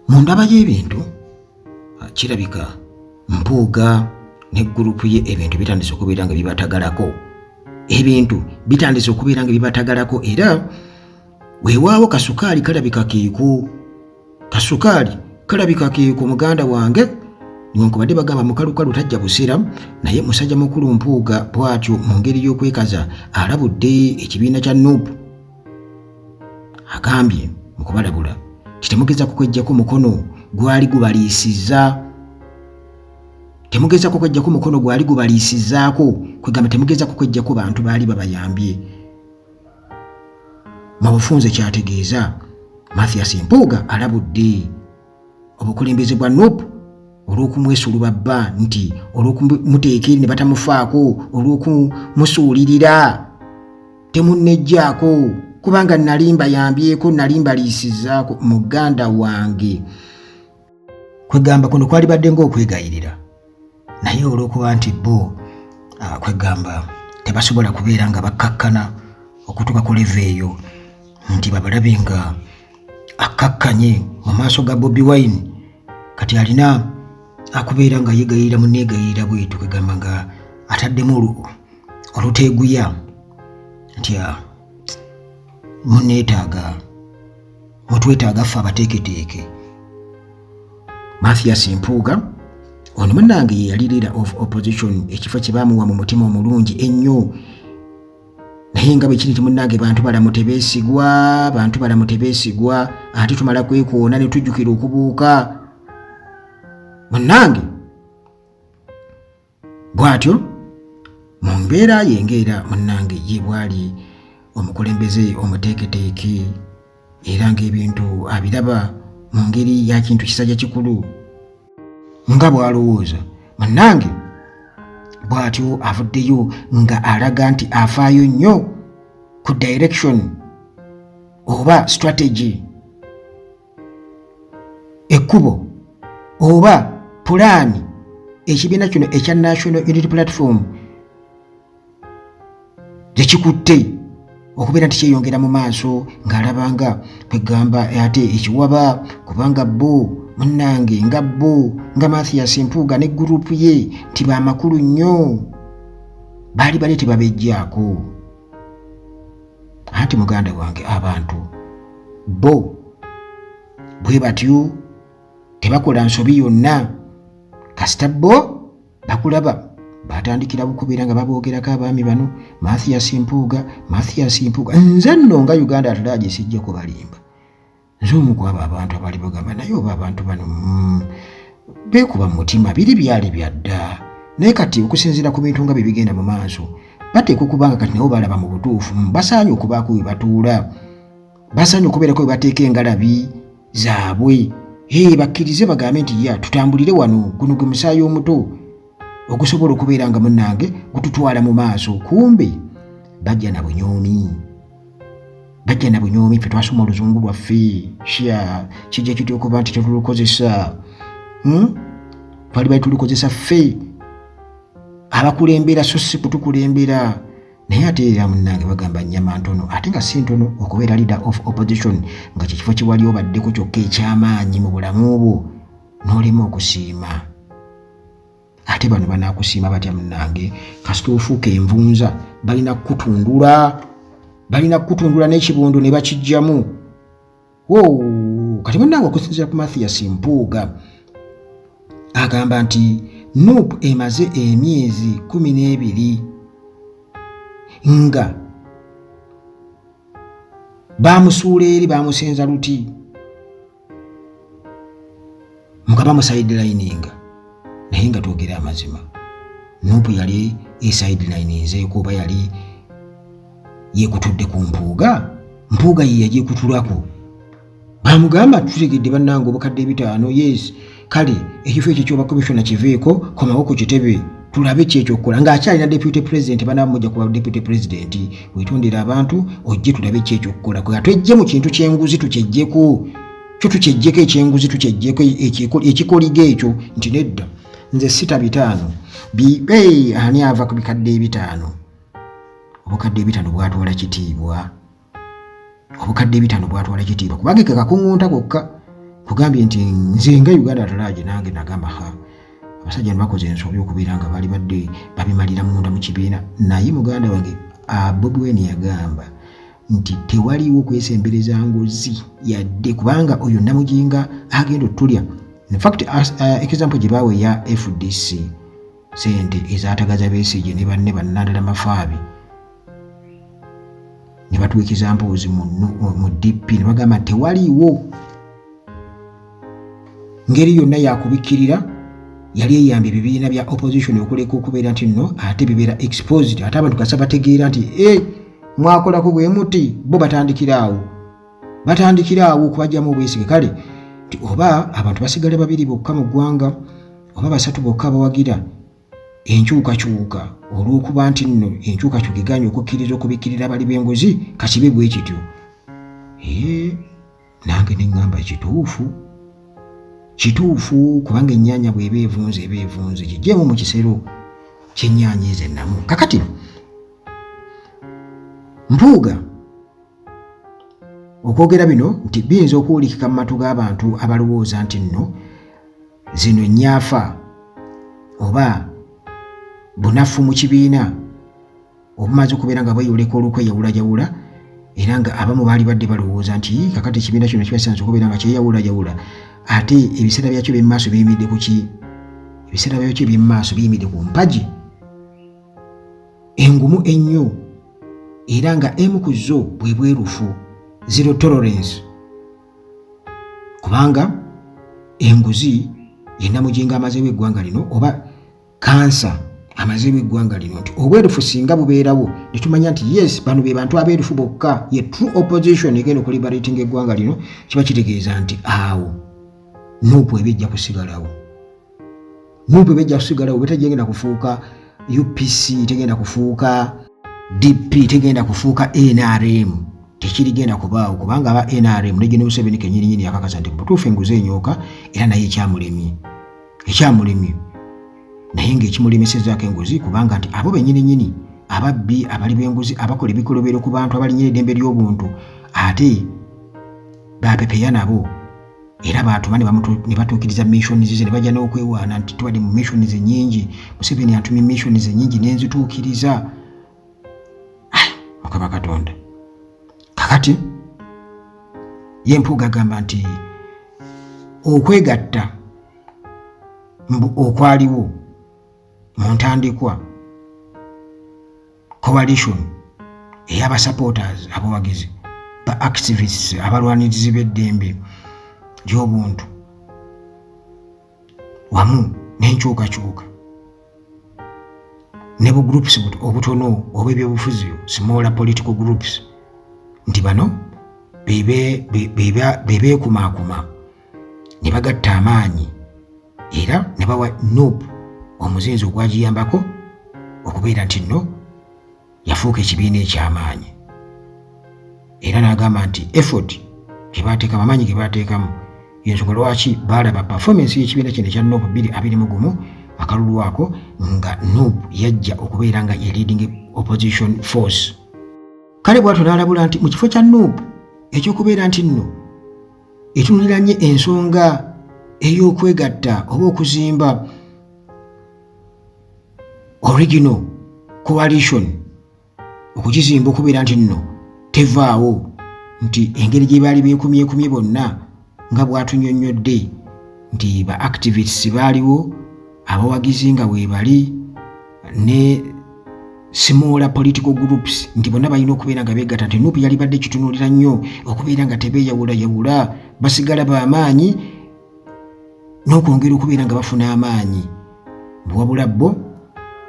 mu ndaba y'ebintu kirabika Mpuuga ne gurupu ye ebintu bitandise okubeera nga bibatagalako. Ebintu bitandise okubeera nga bibatagalako era weewaawo kasukaali kalabika keeko. Kasukaali kalabika keeko muganda wange. Newankubadde bagamba mukalukalu tajja busera, naye musajja mukulu Mpuuga bw'atyo mu ngeri y'okwekaza alabudde ekibiina kya Nuupu. Agambye mu kubalabula kitemugeza kukwejjako mukono gwali gubaliisizza. Temugeza kukwejjako mukono gwali gubaliisizzaako, kwegamba temugeza kukwejjako bantu baali babayambye. Mu bufunze kyategeeza Mathias Mpuuga alabudde obukulembeze bwa Nuupu olw'okumwesuluba bba nti olw'okumuteeka ne batamufaako, olw'okumusuulirira temunnejjaako kubanga nali mbayambyeko, nali mbaliisizzaako. Muganda wange kwegamba kuno kwali badde ng'okwegayirira, naye olw'okuba nti bo kwegamba tebasobola kubeera nga bakkakkana okutuuka ku leve eyo nti babalabe nga akkakkanye mu maaso ga Bobi Wine, kati alina akubeera nga yegayirira munneegayirira bwetu, kwegamba nga ataddemu oluteeguya nti munneetaaga, mutwetaaga ffe abateeketeeke. Mathias Mpuuga ono munnange ye yali leader of opposition, ekifo kye baamuwa mu mutima omulungi ennyo, naye nga bwe kiri nti munnange bantu balamu tebeesigwa, ate tumala kwekoona ne tujjukira okubuuka. Munnange bw'atyo mu mbeera yengeera munnange ye bwali omukulembeze omuteeketeeke era ng'ebintu abiraba mu ngeri ya kintu kisajja kikulu nga bw'alowooza. Munnange bw'atyo avuddeyo nga alaga nti afaayo nnyo ku direction oba strategy, ekkubo oba pulaani ekibiina kino ekya National Unity Platform gye kikutte okubeera nti kyeyongera mu maaso, ng'alabanga kwegamba ate ekiwaba kubanga bo munnange nga bo nga Mathias Mpuuga ne gurupu ye nti baamakulu nnyo, baali bali tebabejjaako. Anti muganda wange abantu bo bwe batyo tebakola nsobi yonna, kasita bo bakulaba batandikira bukubeera nga baboogerako abaami bano Mathias Mpuuga. Nze nno nga Uganda Atalaje sijja kubalimba, nze omu ku abo abantu abali bagamba naye oba abantu bano beekuba mu mutima biri byali byadda, naye kati okusinziira ku bintu nga bye bigenda mu maaso bateekwa okubanga kati nabo balaba mu butuufu basaanye okubaako we batuula, basaanye okubeerako we bateeka engalabi zaabwe, bakkirize bagambe nti tutambulire wano, guno gwe musaayi omuto okusobola okubeera nga munnange gututwala mu maaso. Kumbe bajja na bunyoomi, ffe twasoma oluzungu lwaffe kijja kitya okuba nti tetulukozesa, twali bali tulukozesa ffe abakulembera so si kutukulembera. Naye ate era munnange bagamba nnyama ntono ate nga si ntono okubeera leader of opposition nga kyekifo kye wali obaddeko kyokka eky'amaanyi mu bulamu bwo n'olema okusiima. Ate bano banaakusiima batya munnange kasita ofuuka envunza, balina kukutundula n'ekibondo ne bakijjamu. Kati munnange okusinziira ku Mathias Mpuuga agamba nti Nuupu emaze emyezi 12 nga baamusuula eri, baamusenza luti nga bamusidelininga, naye nga twogera amazima Nuupu yali esidelininzeeko oba yali yeekutudde ku Mpuuga ye yagyekutulako. Baamugamba tutegedde bannange obukadde 5, yes kale ekifo ekyo ky'oba komishona kiveeko, komawo ku kitebe tulabe kyekyokukola, ng'akyalina deputy president banamujja kuba deputy president, wetondera abantu ojje tulabe kyekyokukola. Kwe atwejje mu kintu ky'enguzi tukyejjeko, tukyejjeko ekyenguzi, tukyejjeko ekikoliga ekyo nti nedda nze sita 5 ani ava ku bikadde 5. Obukadde 5 bwatwala kitiibwa, kubanga kakakuŋŋunta kokka kugambye nti nze nga Uganda Talagi nange nagamba abasajja bakoze ensobi okubeera nga bali badde babimalira munda mu kibiina, naye muganda wange Bobi Wine yagamba nti tewaliwo kwesembereza ngozi yadde kubanga oyo Namujinga agenda otulya. In fact example gye baawe ya FDC sente ezaatagaza Besigye ne banne bannandala mafaabi ne batuwekiza mpoozi mu DP ne bagamba tewaliwo ngeri yonna yakubikkirira. Yali eyambye ebibiina bya opposition okuleka okubeera nti nno ate bibeera exposed, ate abantu kasa bategeera nti mwakolako bwe muti bo batandikiraawo okubajjamu obwesige. Kale nti oba abantu basigale babiri bokka mu ggwanga oba basatu bokka bawagira enkyukakyuka olw'okuba nti nno enkyukakyuka eganye okukkiriza okubikkirira abali b'engozi kakibe bwe kityo. Nange ne ŋŋamba kituufu kubanga ennyaanya bw'eba evunze kiggyeemu mu kisero ky'ennyaanya ezo ennamu. Kakati Mpuuga okwogera bino nti biyinza okuwulikika mu matu g'abantu abalowooza nti nno zino nnyaafa oba bunafu mu kibiina obumaze okubeera nga bweyoleka olw'okweyawulajawula, era nga abamu baali badde balowooza nti kakati ekibiina kino kibasanze okubeera nga kyeyawulajawula ate ebiseera byakyo by'emumaaso biyimidde ku ki? Ebiseera byakyo by'emumaaso biyimidde ku mpagi engumu ennyo era nga emu ku zo bwe bwerufu, zero tolerance, kubanga enguzi ye Namujinga amazeewo eggwanga lino oba kansa amazeewo eggwanga lino nti obwerufu singa bubeerawo ne tumanya nti yes bano be bantu abeerufu bokka, ye true opposition egenda okuliberating eggwanga lino, kiba kitegeeza nti awo Nuupu ebijja kusigalawo. Betegenda kufuuka UPC, tegenda kufuuka DP, tegenda kufuuka NRM, tekirigenda kubaawo kubanga aba NRM ne General Museveni kennyini yakakasa nti butuufu enguzi enyooka era naye ekyamulemye naye ng'ekimulemesezzaako enguzi kubanga nti abo bennyini ababbi abali b'enguzi abakola ebikolobero ku bantu abalinyira eddembe ly'obuntu ate bapepeya nabo era baatuma ne batuukiriza missions ze ne bajja n'okwewaana nti tubadde mu missions nnyingi, Museveni atumye missions nnyingi n'enzituukiriza. Mukama Katonda. Kakati ye Mpuuga agamba nti okwegatta okwaliwo mu ntandikwa coalition ey'abasupporters abawagizi ba activists abalwanirizi b'eddembe ly'obuntu wamu n'enkyukakyuka ne bu groups obutono oba ebyobufuzi smaller political groups nti bano bebeekumaakuma ne bagatta amaanyi era ne bawa Nuupu omuzinzi ogwagiyambako okubeera nti nno yafuuka ekibiina eky'amaanyi era n'agamba nti effort gyebateekamu amaanyi ge bateekamu yensonga lwaki baalaba performance y'ekibiina kino ekya Nuupu 2021 akalulu ako nga Nuupu yajja okubeera nga ye leading opposition force. Kale bw'atyo n'alabula nti mu kifo kya Nuupu eky'okubeera nti nno etunuliranye ensonga ey'okwegatta oba okuzimba original coalition, okugizimba okubeera nti nno tevaawo, nti engeri gye baali beekumyekumye bonna nga bw'atunnyonnyodde nti ba activists baaliwo, abawagizi nga weebali ne smaller political groups nti bonna balina okubeera nga beegatta, nti Nuupu yali badde kitunuulira nnyo okubeera nga tebeeyawulayawula, basigala b'amaanyi n'okwongera okubeera nga bafuna amaanyi. Wabula bo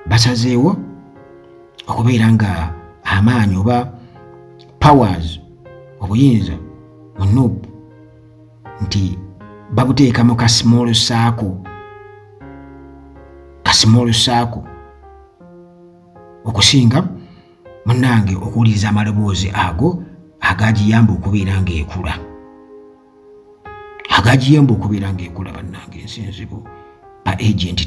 basazeewo okubeera nga amaanyi oba powers obuyinza mu Nuupu nti babuteeka mu ka small circle okusinga munnange okuwuliriza amaloboozi ago agagiyamba okubeera ng'ekula, bannange ensinzibu. Ba agenti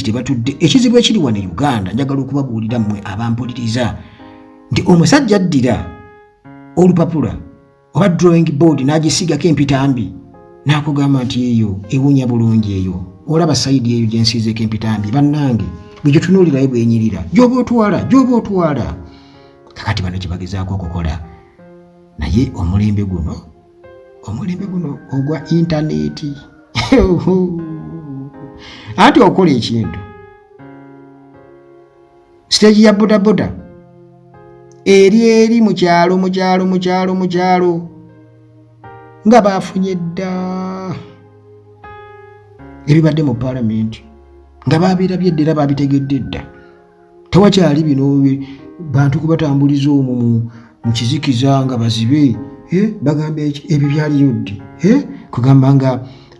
tebatudde. Ekizibu ekiri wano e Uganda njagala okubabuulira mmwe abampuliriza nti omusajja addira olupapula oba drawing board n'agisigako empitambi n'akugamba nti eyo ewunya bulungi eyo olaba sayidi eyo gyensiizeko empitambi bannange bwe gyotunuulirayo bwenyirira gy'oba otwala kakati bano kyebagezaako okukola naye omulembe guno ogwa intaneti anti okola ekintu stage ya bodaboda eri mu kyalo nga bafunye dda ebibadde mu paalamenti nga babirabye eddera babitegedde dda tewakyali bino bantu kubatambuliza omwo mu kizikiza nga bazibe bagamba ebyo byaliyo ddi kugamba nga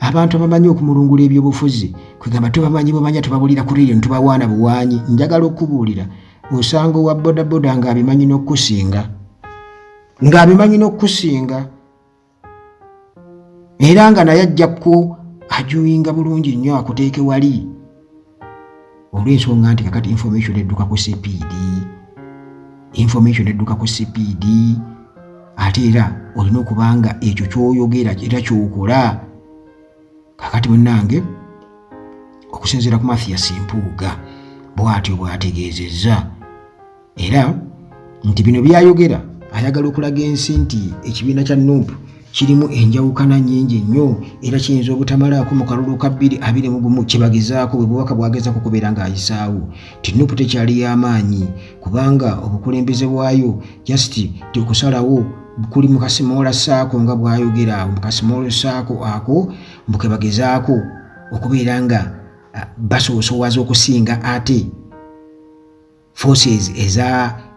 abantu abamanyi okumulungula ebyobufuzi kugamba tubamanyi bumanya tubabulira ku leero ntubawaana buwaanyi njagala okubuulira osanga owa bodaboda ng'abimanyi n'okukusinga era nga naye ajjakko ajuwinga bulungi nnyo akuteeke wali olw'ensonga nti kakati information edduka ku sipiidi ate era olina okubanga ekyo ky'oyogera era ky'okola kakati munnange okusinziira ku Mathias Mpuuga bw'atyo bw'ategeezezza era nti bino byayogera ayagala okulaga ensi nti ekibiina kya NUP kirimu enjawukana nnyingi nnyo era kiyinza obutamalaako mu kalulu ka 2021 kyebagezaako bwe bubaka bwagezaako kubeera ng'ayisaawo ti NUP tekyali y'amaanyi kubanga obukulembeze bwayo just tekusalawo kuli mu Kasimoola Ssaako nga bw'ayogera mu Kasimoola Ssaako ako mbuke bagezaako okubeera nga basoosowaza okusinga ate forces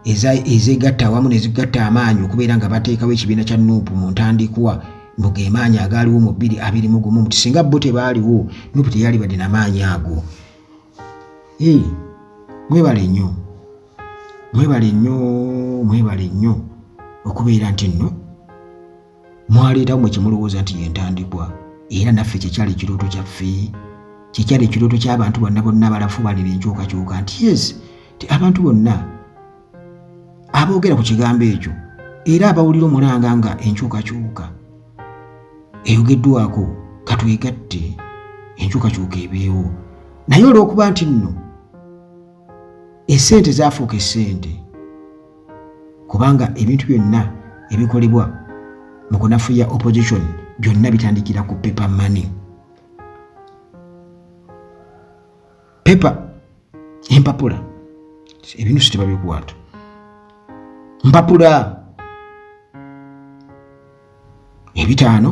ezegatta awamu nezigatta amaanyi okubeera nga bateekawo ekibiina kya NUP mu ntandikwa mbuge maanyi agaaliwo mu 2021 muti singa bo tebaaliwo NUP teyali badde n'amaanyi ago. Mwebale nnyo okubeera nti nno mwaleetawo mwe kimulowooza nti yentandikwa era naffe kyekyali ekirooto kyaffe kyekyali ekirooto ky'abantu bonna balafu balira enkyukakyuka nti yes ti abantu bonna aboogera ku kigambo ekyo era abawulira omulanga nga enkyukakyuka eyogeddwako katwegatte enkyukakyuka ebeewo naye olw'okuba nti nno essente zaafuuka essente kubanga ebintu byonna ebikolebwa mu kunafuya opposition byonna bitandikira ku paper money. Empapula ebintu sitebabikwata mpapula ebitaano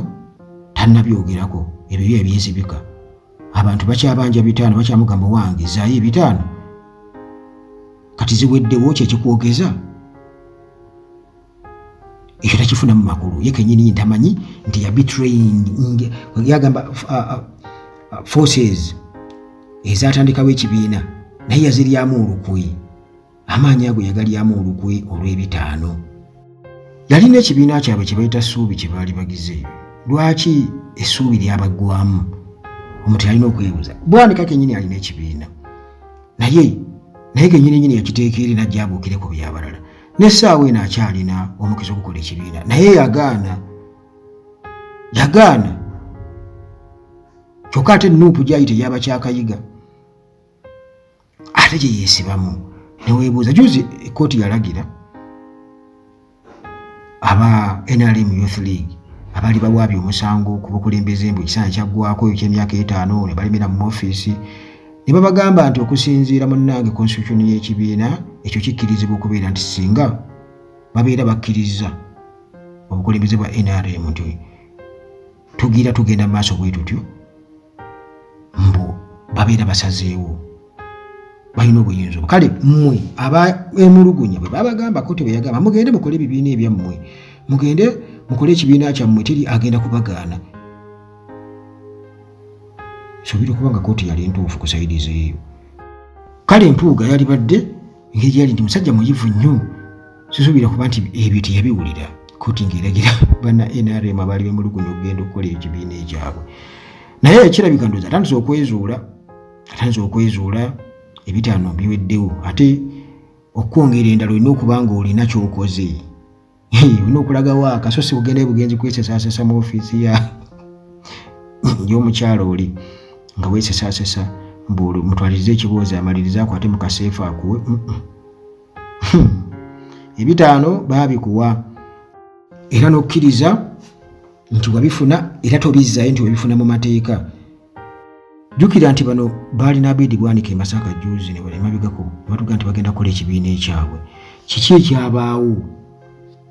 tannabyogerako ebyo ebyezibika abantu bakyabanja bitaano bakyamugamba wange zaayo ebitaano kati ziweddewo kyekikwogeza ekyo takifuna mu makulu ye kenyini ntamanyi nti yabetraying yagamba forces ezatandikawo ekibiina naye yaziryamu olukwe amaanyi ago yagalyamu olukwe olw'ebitaano yalina ekibiina kyabwe kye bayita Ssuubi kye baali bagize lwaki essuubi lyabaggwamu omuntu yalina okwebuuza bwanika kenyini alina ekibiina naye kenyini yakiteeka eri najja abuukire ku byabalala n'essaawa eno akyalina omukisa okukola ekibiina naye yagaana kyokka ate NUP gyali teyaba kyakayiga ate gye yeesibamu neweebuuza juzi ekkooti yalagira aba NRM Youth League abaali bawaabye omusango ku bukulembeze mbu ekisaana kyaggwako eky'emyaka 5 ne balemera mu ofiisi ne babagamba nti okusinziira munnange constitution y'ekibiina ekyo kikkirizibwa okubeera nti singa babeera bakkiriza obukulembeze bwa NRM nti tugenda mu maaso bwe tutyo mbu babeera basazeewo balina obuyinza obwo kale mmwe abemulugunya bwe babagamba kkooti bwe yagamba mugende mukole ebibiina ebyammwe mugende mukole ekibiina kyammwe teri agenda kubagaana sobira kubanga kkooti yali entuufu ku sayidi zeeyo kale Mpuuga yali badde engeri yali nti musajja muyivu nnyo sisuubira kuba nti ebyo teyabiwulira kkooti ng'eragira banna NRM abaali bemulugunya okugenda okukola ekibiina ekyabwe naye ekirabika ndowooza atandise okwezuula ebitaano biweddewo ate okwongera endala olina okuba nga olina kyokoze onokulaga waaka so si bugende bugenzi kwesesaasesa mu ofiisi y'omukyalo oli nga weesesaasesa mbulu mutwalize ekiboozi amalirize akwate mu kaseefu akuwe. Ebitaano baabikuwa era n'okkiriza nti wabifuna era tobizzayo nti wabifuna mu mateeka. Jjukira nti bano baalina Abeid Bwanika e Masaka juzi ne bali emabegako batugamba nti bagenda kukola ekibiina ekyabwe.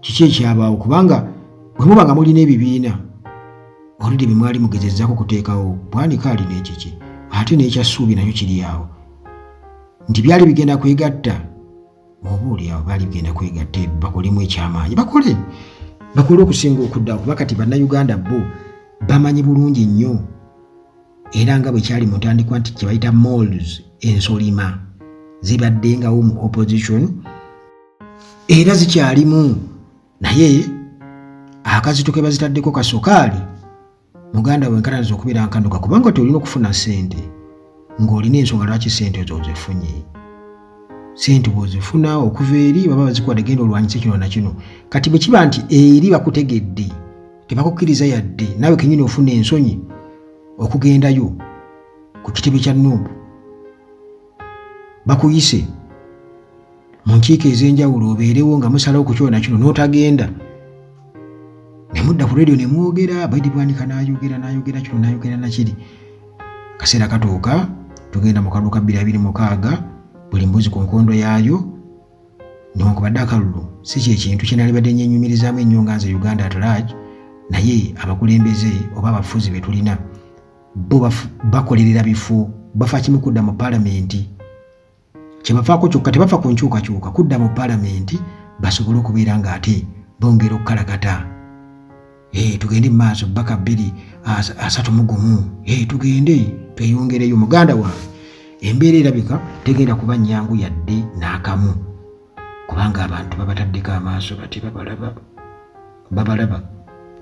Kiki ekyabaawo kubanga bwe muba nga mulina ebibiina oludde bye mwali mugezezzaako kuteekawo Bwanika alina ekiki ate n'ekyassuubi nakyo kiri awo nti byali bigenda kwegatta oboolyawo baali bigenda kwegatta bakolemu ekyamaanyi bakole okusinga okuddawo kuba kati bannayuganda bo bamanyi bulungi nnyo era nga bwe kyali mu ntandikwa nti kye bayita malls ensolima zibaddengawo mu opposition era zikyalimu naye akazito ke bazitaddeko kasokaali muganda wenkananiza okubeera nkanuka kubanga tolina okufuna ssente ng'olina ensonga lwaki ssente ezo ozifunye. Ssente bw'ozifuna okuva eri baba bazikuwadde genda olwanyise kino na kino. Kati bwe kiba nti eri bakutegedde tebakukkiriza yadde naawe kennyini ofuna ensonyi okugendayo ku kitebe kya Nuupu bakuyise mu nkiiko ez'enjawulo obeerewo nga musalawo ku kyona kino n'otagenda ne mudda ku radio ne mwogera Abeid Bwanika n'ayogera kino n'ayogera nakiri. Kaseera katuuka tugenda mu kalulu ka 2026 buli mbuzi ku nkondo yaayo newankubadde akalulu si kyekintu kye nalibadde nyenyumirizaamu ennyo nga nze Uganda at large naye abakulembeze oba abafuzi be tulina bo bakolerera bifo bafa kimu kudda mu paalamenti kye bafaako kyokka tebafa ku nkyukakyuka kudda mu paalamenti basobole okubeera ng'ate bongera okukalakata. Tugende mu maaso bbaka 231 tugende tweyongereyo muganda wange embeera erabika tegenda kuba nnyangu yadde n'akamu kubanga abantu babataddeko amaaso bati babalaba